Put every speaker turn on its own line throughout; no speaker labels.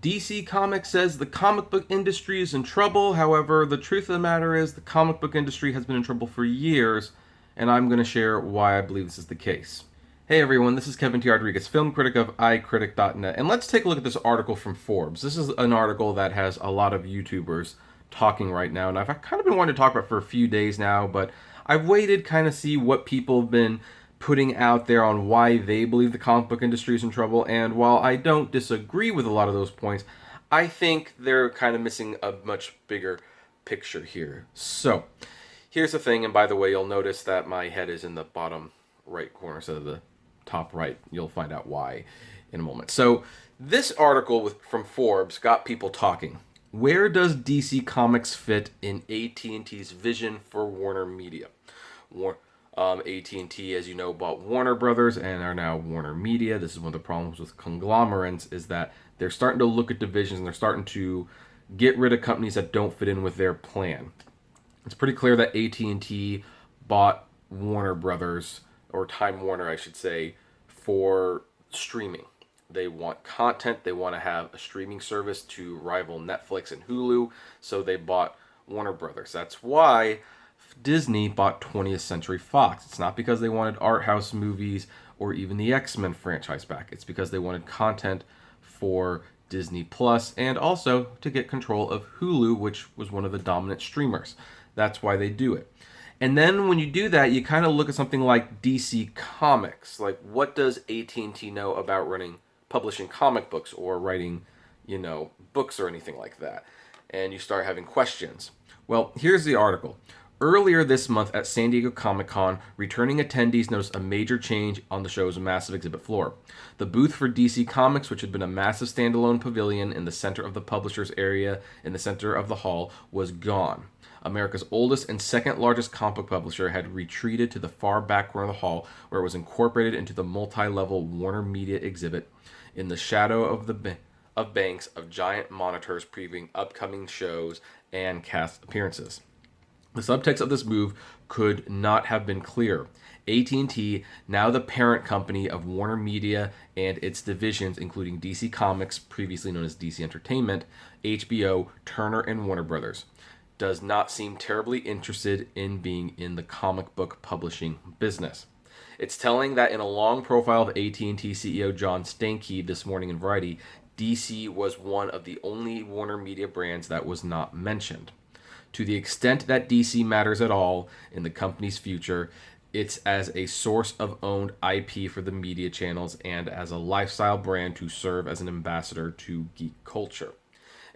DC Comics says the comic book industry is in trouble. However, the truth of the matter is the comic book industry has been in trouble for years, and I'm going to share why I believe this is the case. Hey everyone, this is Kevin T. Rodriguez, film critic of iCritic.net, and let's take a look at this article from Forbes. This is an article that has a lot of YouTubers talking right now, and I've kind of been wanting to talk about it for a few days now, but I've waited kind of see what people have been putting out there on why they believe the comic book industry is in trouble. And while I don't disagree with a lot of those points, I think they're kind of missing a much bigger picture here. So here's the thing, and by the way, you'll notice that my head is in the bottom right corner instead of the top right. You'll find out why in a moment. So this article from Forbes got people talking. Where does DC Comics fit in AT&T's vision for Warner Media? AT&T, as you know, bought Warner Brothers and are now Warner Media. This is one of the problems with conglomerates, is that they're starting to look at divisions and they're starting to get rid of companies that don't fit in with their plan. It's pretty clear that AT&T bought Warner Brothers, or Time Warner, I should say, for streaming. They want content. They want to have a streaming service to rival Netflix and Hulu, so they bought Warner Brothers. That's why Disney bought 20th Century Fox. It's not because they wanted art house movies or even the X-Men franchise back. It's because they wanted content for Disney Plus and also to get control of Hulu, which was one of the dominant streamers. That's why they do it. And then when you do that, you kind of look at something like DC Comics. Like, what does AT&T know about publishing comic books or writing, books or anything like that? And you start having questions. Well, here's the article. Earlier this month at San Diego Comic-Con, returning attendees noticed a major change on the show's massive exhibit floor. The booth for DC Comics, which had been a massive standalone pavilion in the center of the publisher's area in the center of the hall, was gone. America's oldest and second largest comic book publisher had retreated to the far back corner of the hall, where it was incorporated into the multi-level Warner Media exhibit in the shadow of banks of giant monitors previewing upcoming shows and cast appearances. The subtext of this move could not have been clearer. AT&T, now the parent company of Warner Media and its divisions, including DC Comics, previously known as DC Entertainment, HBO, Turner, and Warner Brothers, does not seem terribly interested in being in the comic book publishing business. It's telling that in a long profile of AT&T CEO John Stankey this morning in Variety, DC was one of the only Warner Media brands that was not mentioned. To the extent that DC matters at all in the company's future, it's as a source of owned IP for the media channels and as a lifestyle brand to serve as an ambassador to geek culture.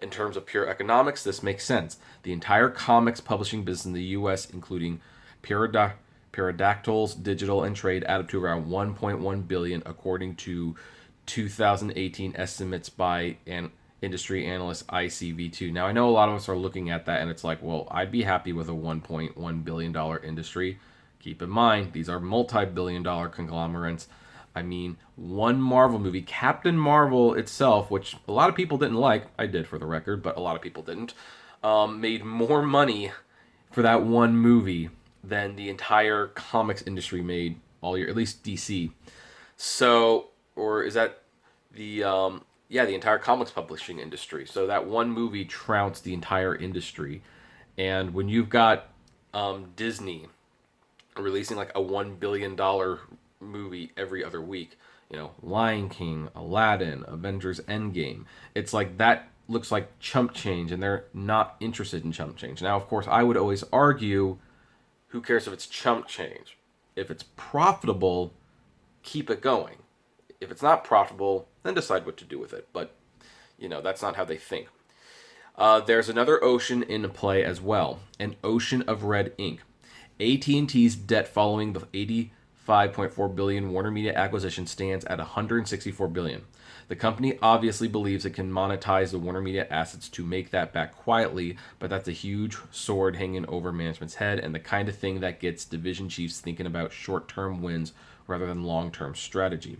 In terms of pure economics, this makes sense. The entire comics publishing business in the U.S., including Pterodactyls, digital, and trade, added to around $1.1 billion, according to 2018 estimates by an industry analyst ICV2. Now, I know a lot of us are looking at that and it's like, well, I'd be happy with a $1.1 billion industry. Keep in mind, these are multi-billion dollar conglomerates. I mean, one Marvel movie, Captain Marvel itself, which a lot of people didn't like, I did for the record, but a lot of people didn't, made more money for that one movie than the entire comics industry made all year, at least DC. So, or is that the entire comics publishing industry. So that one movie trounced the entire industry. And when you've got Disney releasing like a $1 billion movie every other week, Lion King, Aladdin, Avengers Endgame, it's like that looks like chump change, and they're not interested in chump change. Now, of course, I would always argue, who cares if it's chump change? If it's profitable, keep it going. If it's not profitable, then decide what to do with it. But, that's not how they think. There's another ocean in play as well, an ocean of red ink. AT&T's debt following the $85.4 billion Warner Media acquisition stands at $164 billion. The company obviously believes it can monetize the Warner Media assets to make that back quietly, but that's a huge sword hanging over management's head and the kind of thing that gets division chiefs thinking about short-term wins rather than long-term strategy.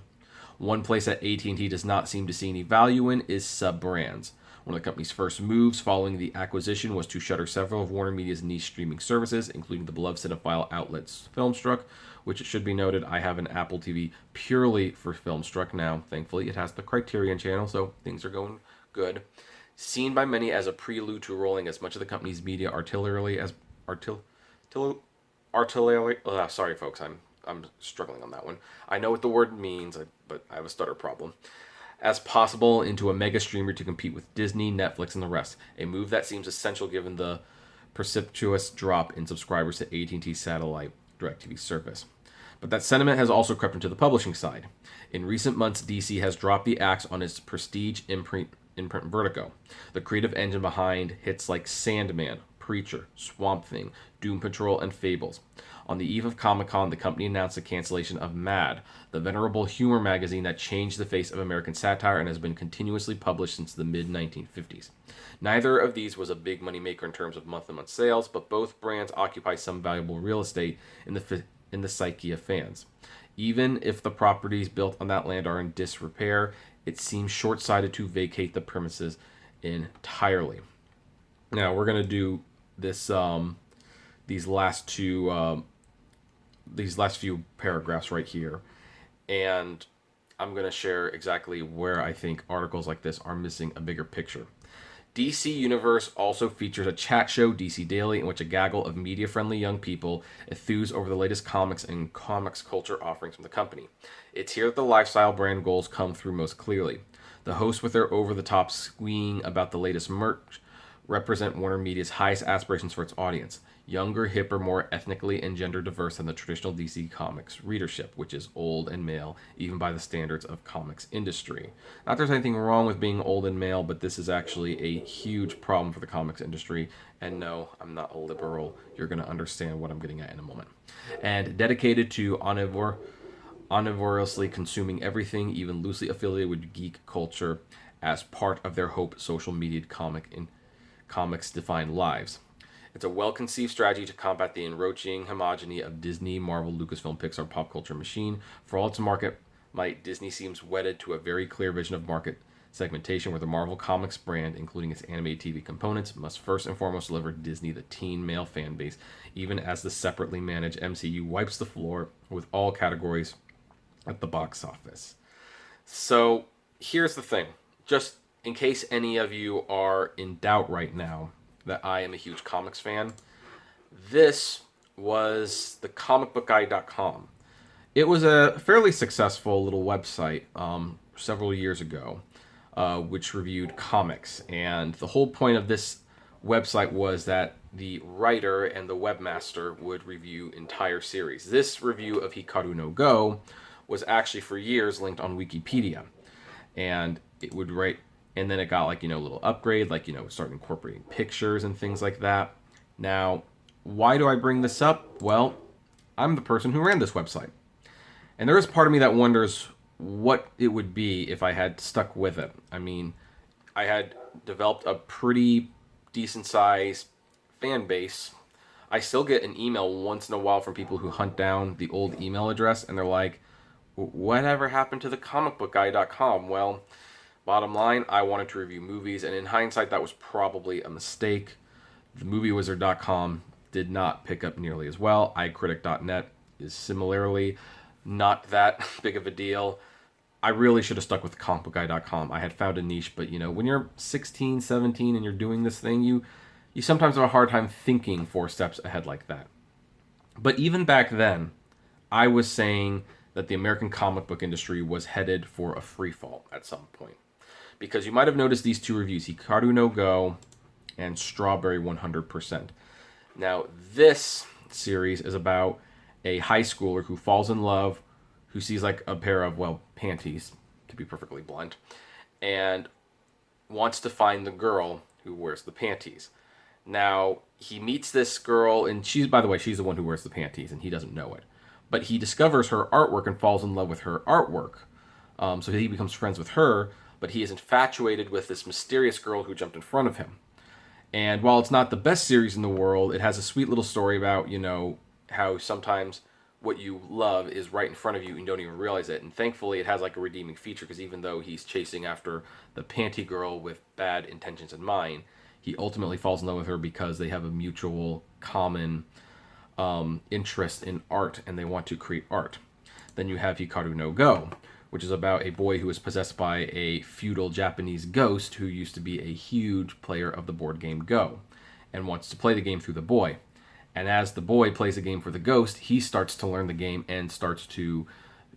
One place that AT&T does not seem to see any value in is sub-brands. One of the company's first moves following the acquisition was to shutter several of Warner Media's niche streaming services, including the beloved cinephile outlets Filmstruck, which it should be noted I have an Apple TV purely for Filmstruck now. Thankfully, it has the Criterion channel, so things are going good. Seen by many as a prelude to rolling as much of the company's media artillery as artillery. Sorry, folks, I'm struggling on that one. I know what the word means, but I have a stutter problem. As possible into a mega streamer to compete with Disney, Netflix, and the rest. A move that seems essential given the precipitous drop in subscribers to AT&T satellite DirecTV service. But that sentiment has also crept into the publishing side. In recent months, DC has dropped the axe on its prestige imprint Vertigo, the creative engine behind hits like Sandman, Preacher, Swamp Thing, Doom Patrol, and Fables. On the eve of Comic-Con, the company announced the cancellation of Mad, the venerable humor magazine that changed the face of American satire and has been continuously published since the mid-1950s. Neither of these was a big moneymaker in terms of month-to-month sales, but both brands occupy some valuable real estate in the psyche of fans. Even if the properties built on that land are in disrepair, it seems short-sighted to vacate the premises entirely. Now we're gonna do this these last few paragraphs right here, and I'm gonna share exactly where I think articles like this are missing a bigger picture. DC Universe also features a chat show, DC Daily, in which a gaggle of media-friendly young people enthuse over the latest comics and comics culture offerings from the company. It's here that the lifestyle brand goals come through most clearly. The hosts, with their over-the-top squeeing about the latest merch, represent Warner Media's highest aspirations for its audience. Younger, hipper, more ethnically and gender diverse than the traditional DC Comics readership, which is old and male, even by the standards of comics industry. Not that there's anything wrong with being old and male, but this is actually a huge problem for the comics industry. And no, I'm not a liberal. You're going to understand what I'm getting at in a moment. And dedicated to omnivorously consuming everything, even loosely affiliated with geek culture, as part of their hope social media comics define lives. It's a well-conceived strategy to combat the enroaching homogeny of Disney, Marvel, Lucasfilm, Pixar pop culture machine. For all its market might, Disney seems wedded to a very clear vision of market segmentation where the Marvel Comics brand, including its animated TV components, must first and foremost deliver Disney the teen male fan base, even as the separately managed MCU wipes the floor with all categories at the box office. So here's the thing. Just in case any of you are in doubt right now that I am a huge comics fan, this was the comicbookguy.com. It was a fairly successful little website several years ago, which reviewed comics. And the whole point of this website was that the writer and the webmaster would review entire series. This review of Hikaru no Go was actually for years linked on Wikipedia. And it would write, and then it got like, a little upgrade, like, start incorporating pictures and things like that. Now, why do I bring this up? Well, I'm the person who ran this website. And there is part of me that wonders what it would be if I had stuck with it. I mean, I had developed a pretty decent sized fan base. I still get an email once in a while from people who hunt down the old email address, and they're like, whatever happened to the comicbookguy.com? Well, bottom line, I wanted to review movies, and in hindsight, that was probably a mistake. The moviewizard.com did not pick up nearly as well. iCritic.net is similarly not that big of a deal. I really should have stuck with comicbookguy.com. I had found a niche, but when you're 16, 17 and you're doing this thing, you sometimes have a hard time thinking 4 steps ahead like that. But even back then, I was saying that the American comic book industry was headed for a free fall at some point. Because you might have noticed these 2 reviews, Hikaru no Go and Strawberry 100%. Now, this series is about a high schooler who falls in love, who sees like a pair of, panties, to be perfectly blunt, and wants to find the girl who wears the panties. Now, he meets this girl, and she's the one who wears the panties, and he doesn't know it. But he discovers her artwork and falls in love with her artwork. So he becomes friends with her, but he is infatuated with this mysterious girl who jumped in front of him. And while it's not the best series in the world, it has a sweet little story about, how sometimes what you love is right in front of you and you don't even realize it. And thankfully it has like a redeeming feature, because even though he's chasing after the panty girl with bad intentions in mind, he ultimately falls in love with her because they have a mutual common interest in art and they want to create art. Then you have Hikaru no Go, which is about a boy who is possessed by a feudal Japanese ghost who used to be a huge player of the board game Go and wants to play the game through the boy. And as the boy plays the game for the ghost, he starts to learn the game and starts to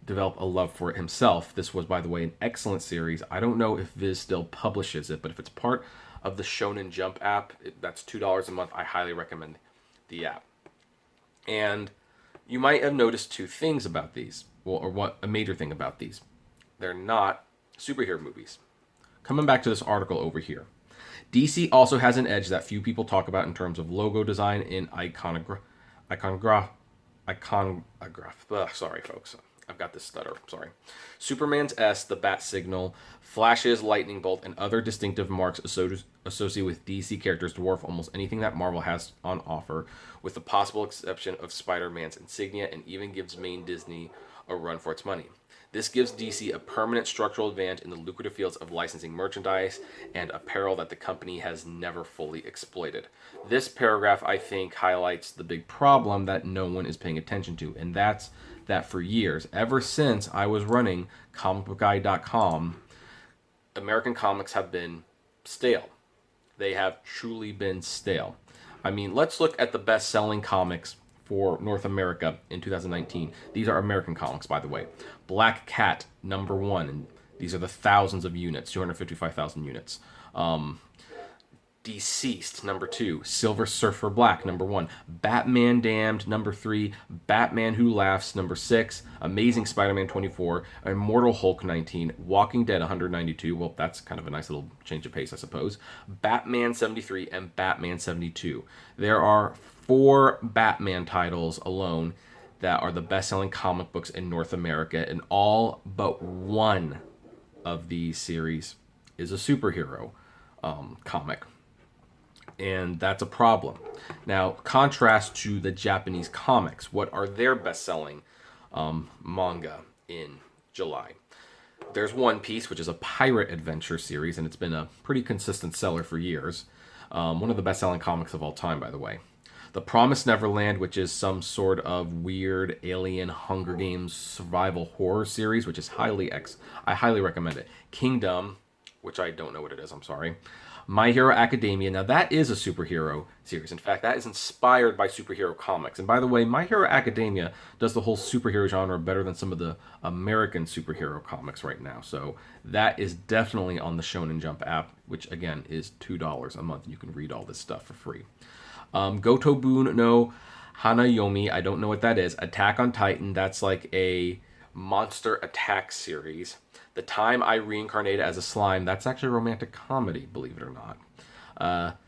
develop a love for it himself. This was, by the way, an excellent series. I don't know if Viz still publishes it, but if it's part of the Shonen Jump app, that's $2 a month. I highly recommend the app. And you might have noticed two things about these, a major thing about these. They're not superhero movies. Coming back to this article over here. DC also has an edge that few people talk about in terms of logo design in iconograph. Sorry, folks. I've got this stutter. Sorry. Superman's S, the bat signal, Flash's lightning bolt, and other distinctive marks associated with DC characters dwarf almost anything that Marvel has on offer, with the possible exception of Spider-Man's insignia, and even gives main Disney a run for its money. This gives DC a permanent structural advantage in the lucrative fields of licensing merchandise and apparel that the company has never fully exploited. This paragraph, I think, highlights the big problem that no one is paying attention to, and that's that for years, ever since I was running comicbookguide.com, American comics have been stale. They have truly been stale. I mean, let's look at the best-selling comics for North America in 2019. These are American comics, by the way. Black Cat, number 1, and these are the thousands of units, 255,000 units. Deceased, number 2. Silver Surfer Black, number 1. Batman Damned, number 3. Batman Who Laughs, number 6. Amazing Spider-Man 24. Immortal Hulk 19. Walking Dead 192. Well, that's kind of a nice little change of pace, I suppose. Batman 73 and Batman 72. There are 4 Batman titles alone that are the best-selling comic books in North America, and all but one of these series is a superhero comic. And that's a problem. Now, contrast to the Japanese comics. What are their best-selling manga in July? There's One Piece, which is a pirate adventure series, and it's been a pretty consistent seller for years. One of the best-selling comics of all time, by the way. The Promised Neverland, which is some sort of weird alien Hunger Games survival horror series, which is I highly recommend it. Kingdom, which I don't know what it is, I'm sorry. My Hero Academia. Now, that is a superhero series. In fact, that is inspired by superhero comics. And by the way, My Hero Academia does the whole superhero genre better than some of the American superhero comics right now. So that is definitely on the Shonen Jump app, which, again, is $2 a month. You can read all this stuff for free. Gotobun no Hanayomi. I don't know what that is. Attack on Titan. That's like a monster attack series. The Time I Reincarnated as a Slime, that's actually a romantic comedy, believe it or not.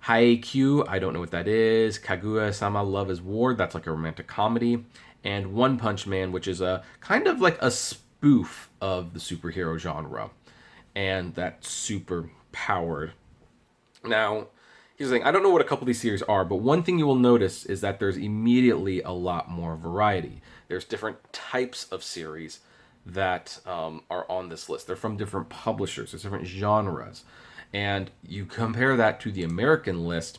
Haikyuu, I don't know what that is. Kaguya-sama Love is War, that's like a romantic comedy. And One Punch Man, which is a kind of like a spoof of the superhero genre. And that's super powered. Now, here's the thing, I don't know what a couple of these series are, but one thing you will notice is that there's immediately a lot more variety. There's different types of series that are on this list. They're from different publishers. There's different genres. And you compare that to the American list,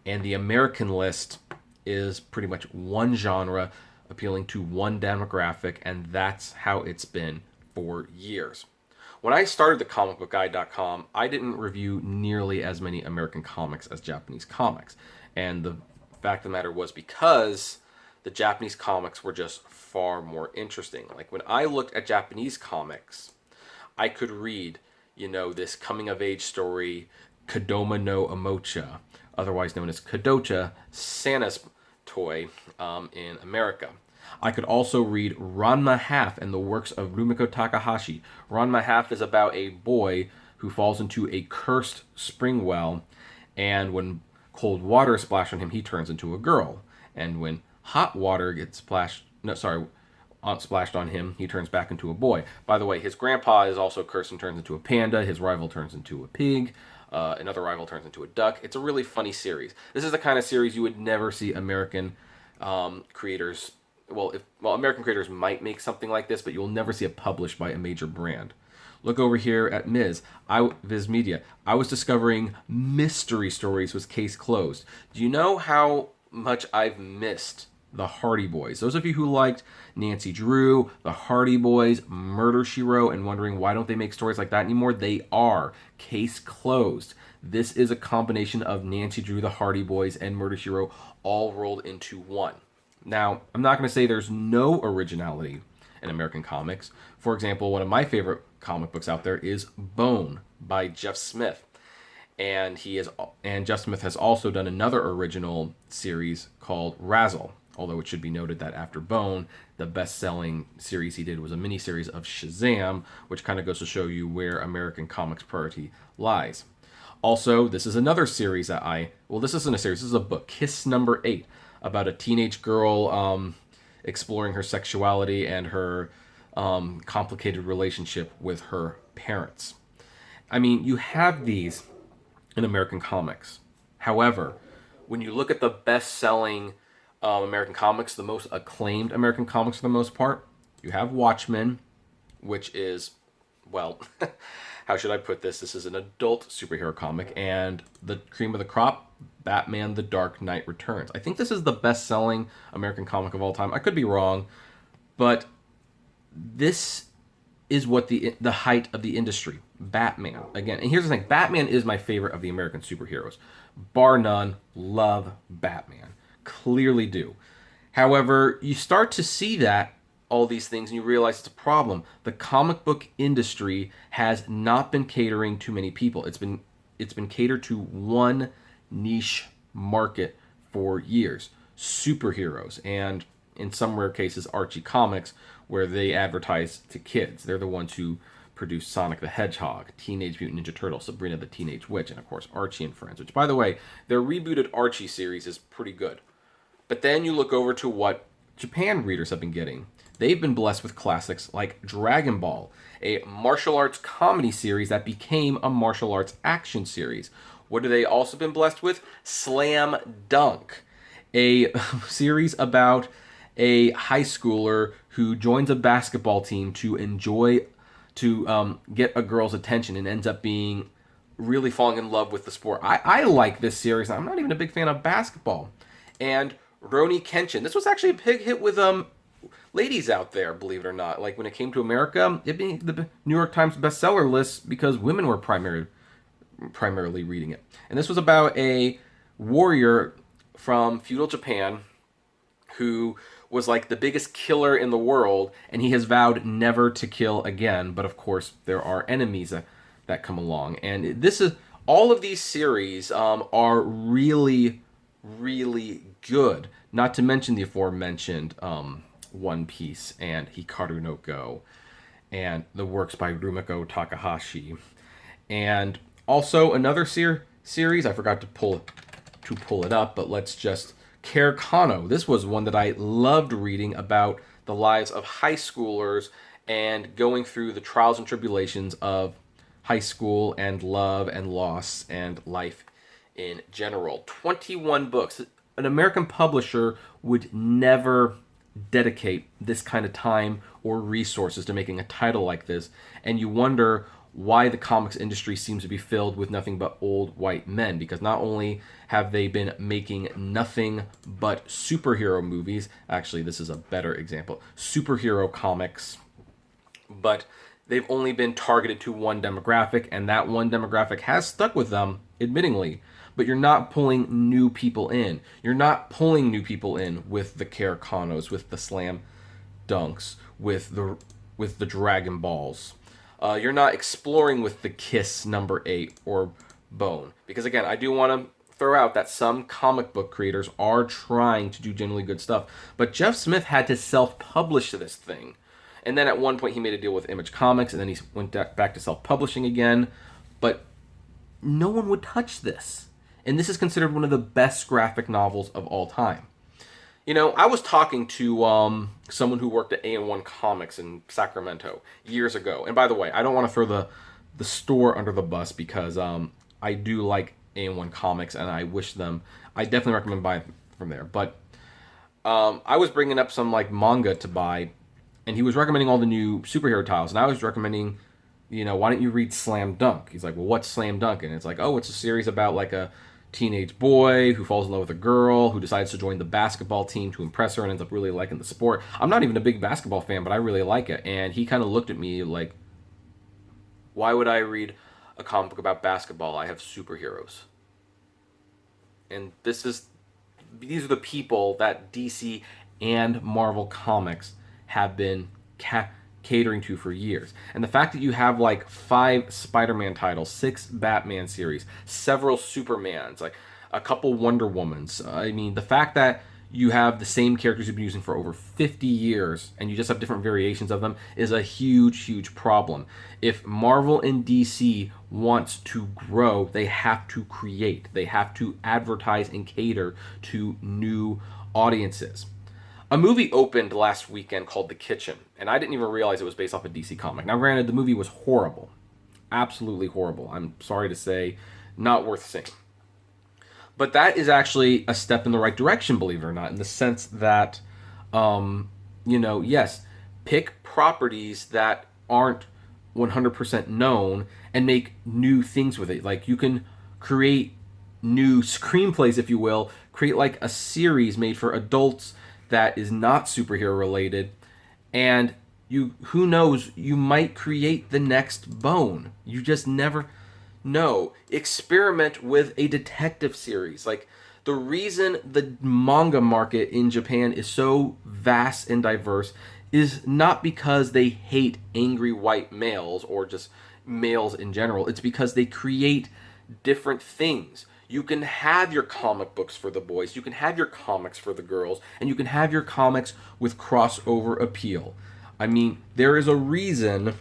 and the American list is pretty much one genre appealing to one demographic, and that's how it's been for years. When I started the comicbookguide.com, I didn't review nearly as many American comics as Japanese comics. And the fact of the matter was because the Japanese comics were just far more interesting. Like when I looked at Japanese comics, I could read, this coming-of-age story, Kodama no Omocha, otherwise known as Kadocha, Santa's toy in America. I could also read Ranma Half and the works of Rumiko Takahashi. Ranma Half is about a boy who falls into a cursed spring well, and when cold water is splashed on him, he turns into a girl. And when hot water gets splashed on him, he turns back into a boy. By the way, his grandpa is also cursed and turns into a panda. His rival turns into a pig. Another rival turns into a duck. It's a really funny series. This is the kind of series you would never see American creators. American creators might make something like this, but you'll never see it published by a major brand. Look over here at Viz Media. I was discovering mystery stories with Case Closed. Do you know how much I've missed The Hardy Boys. Those of you who liked Nancy Drew, The Hardy Boys, Murder, She Wrote, and wondering why don't they make stories like that anymore, they are. Case closed. This is a combination of Nancy Drew, The Hardy Boys, and Murder, She Wrote all rolled into one. Now, I'm not going to say there's no originality in American comics. For example, one of my favorite comic books out there is Bone by Jeff Smith. And Jeff Smith has also done another original series called Razzle. Although it should be noted that after Bone, the best-selling series he did was a miniseries of Shazam, which kind of goes to show you where American comics priority lies. Also, this is another series this isn't a series, this is a book, Kiss Number 8, about a teenage girl exploring her sexuality and her complicated relationship with her parents. I mean, you have these in American comics. However, when you look at the best-selling American comics, the most acclaimed American comics for the most part, you have Watchmen, which is, well, how should I put this? This is an adult superhero comic, and the cream of the crop, Batman: The Dark Knight Returns. I think this is the best-selling American comic of all time. I could be wrong, but this is what the height of the industry. Batman. Again, and here's the thing. Batman is my favorite of the American superheroes. Bar none, love Batman. Clearly do. However, you start to see all these things, and you realize it's a problem. The comic book industry has not been catering to many people. It's been catered to one niche market for years. Superheroes, and in some rare cases, Archie Comics, where they advertise to kids. They're the ones who produce Sonic the Hedgehog, Teenage Mutant Ninja Turtles, Sabrina the Teenage Witch, and of course Archie and Friends, which, by the way, their rebooted Archie series is pretty good. But then you look over to what Japan readers have been getting. They've been blessed with classics like Dragon Ball, a martial arts comedy series that became a martial arts action series. What have they also been blessed with? Slam Dunk, a series about a high schooler who joins a basketball team to get a girl's attention and ends up being really falling in love with the sport. I like this series. I'm not even a big fan of basketball. And Roni Kenshin. This was actually a big hit with ladies out there, believe it or not. Like when it came to America, it being the New York Times bestseller list because women were primarily reading it. And this was about a warrior from feudal Japan who was like the biggest killer in the world, and he has vowed never to kill again. But of course, there are enemies that come along, and all of these series are really, really good. Not to mention the aforementioned One Piece and Hikaru no Go, and the works by Rumiko Takahashi, and also another series. I forgot to pull it up, but let's just. Care Kano. This was one that I loved reading about the lives of high schoolers and going through the trials and tribulations of high school and love and loss and life in general. 21 books. An American publisher would never dedicate this kind of time or resources to making a title like this, and you wonder why the comics industry seems to be filled with nothing but old white men, because not only have they been making nothing but superhero movies, actually this is a better example, superhero comics, but they've only been targeted to one demographic, and that one demographic has stuck with them, admittingly, but you're not pulling new people in. You're not pulling new people in with the Care Kanos, with the Slam Dunks, with the Dragon Balls. You're not exploring with the Kiss Number 8 or Bone. Because again, I do want to throw out that some comic book creators are trying to do genuinely good stuff. But Jeff Smith had to self-publish this thing. And then at one point he made a deal with Image Comics, and then he went back to self-publishing again. But no one would touch this. And this is considered one of the best graphic novels of all time. You know, I was talking to someone who worked at A&1 Comics in Sacramento years ago. And by the way, I don't want to throw the store under the bus because I do like A&1 Comics, and I definitely recommend buying from there. But I was bringing up some like manga to buy, and he was recommending all the new superhero titles, and I was recommending, why don't you read Slam Dunk? He's like, well, what's Slam Dunk? And it's like, oh, it's a series about like a teenage boy who falls in love with a girl, who decides to join the basketball team to impress her and ends up really liking the sport. I'm not even a big basketball fan, but I really like it. And he kind of looked at me like, why would I read a comic book about basketball? I have superheroes. And these are the people that DC and Marvel Comics have been catering to for years. And the fact that you have like 5 Spider-Man titles, 6 Batman series, several Supermans, like a couple Wonder Womans. I mean, the fact that you have the same characters you've been using for over 50 years and you just have different variations of them is a huge, huge problem. If Marvel and DC wants to grow, they have to create. They have to advertise and cater to new audiences. A movie opened last weekend called The Kitchen, and I didn't even realize it was based off a DC comic. Now, granted, the movie was horrible. Absolutely horrible. I'm sorry to say, not worth seeing. But that is actually a step in the right direction, believe it or not, in the sense that, yes, pick properties that aren't 100% known and make new things with it. Like, you can create new screenplays, if you will, create like a series made for adults that is not superhero related, and who knows, you might create the next Bone. You just never know. Experiment with a detective series. Like, the reason the manga market in Japan is so vast and diverse is not because they hate angry white males or just males in general. It's because they create different things. You can have your comic books for the boys, you can have your comics for the girls, and you can have your comics with crossover appeal. I mean, there is a reason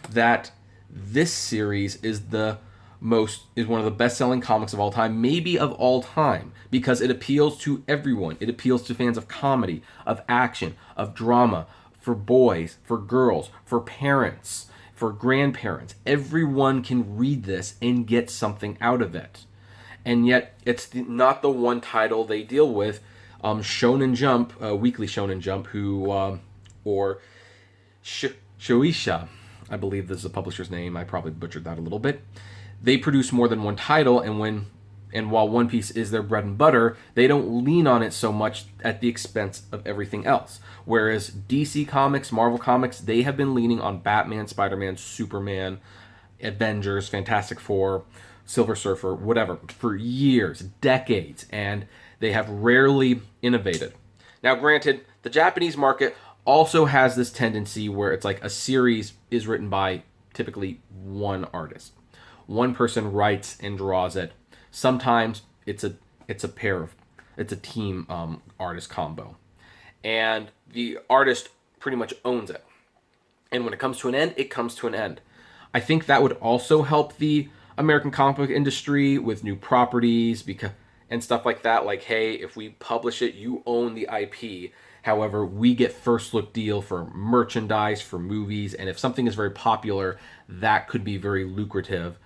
that this series is one of the best-selling comics of all time, maybe of all time, because it appeals to everyone. It appeals to fans of comedy, of action, of drama, for boys, for girls, for parents, for grandparents. Everyone can read this and get something out of it. And yet, it's not the one title they deal with. Shonen Jump, Weekly Shonen Jump, or Shueisha, I believe this is the publisher's name. I probably butchered that a little bit. They produce more than one title, and while One Piece is their bread and butter, they don't lean on it so much at the expense of everything else. Whereas DC Comics, Marvel Comics, they have been leaning on Batman, Spider-Man, Superman, Avengers, Fantastic Four, Silver Surfer, whatever, for years, decades, and they have rarely innovated. Now, granted, the Japanese market also has this tendency where it's like a series is written by typically one artist. One person writes and draws it. Sometimes it's a team artist combo, and the artist pretty much owns it. And when it comes to an end, it comes to an end. I think that would also help the American comic book industry with new properties and stuff like that. Like, hey, if we publish it, you own the IP. However, we get first look deal for merchandise, for movies, and if something is very popular, that could be very lucrative.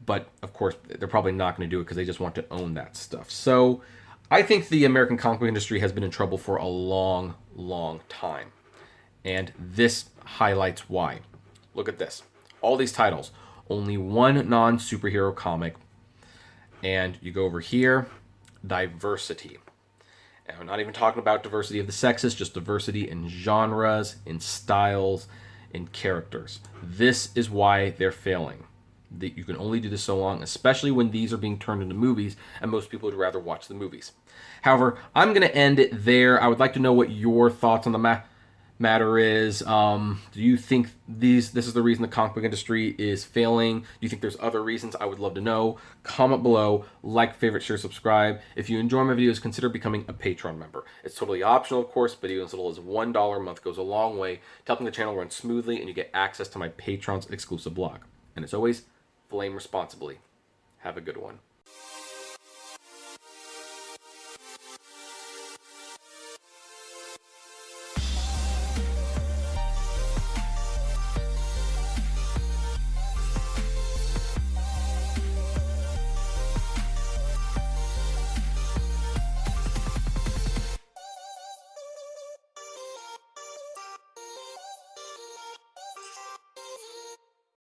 But of course, they're probably not going to do it because they just want to own that stuff. So I think the American comic book industry has been in trouble for a long, long time. And this highlights why. Look at this. All these titles. Only one non-superhero comic. And you go over here, diversity. And I'm not even talking about diversity of the sexes, just diversity in genres, in styles, in characters. This is why they're failing. That you can only do this so long, especially when these are being turned into movies, and most people would rather watch the movies. However, I'm going to end it there. I would like to know what your thoughts on the matter is. Do you think this is the reason the comic book industry is failing? Do you think there's other reasons? I would love to know. Comment below, like, favorite, share, subscribe. If you enjoy my videos, consider becoming a Patreon member. It's totally optional, of course, but even as little as $1 a month goes a long way to helping the channel run smoothly, and you get access to my Patreon's exclusive blog. And as always, flame responsibly. Have a good one.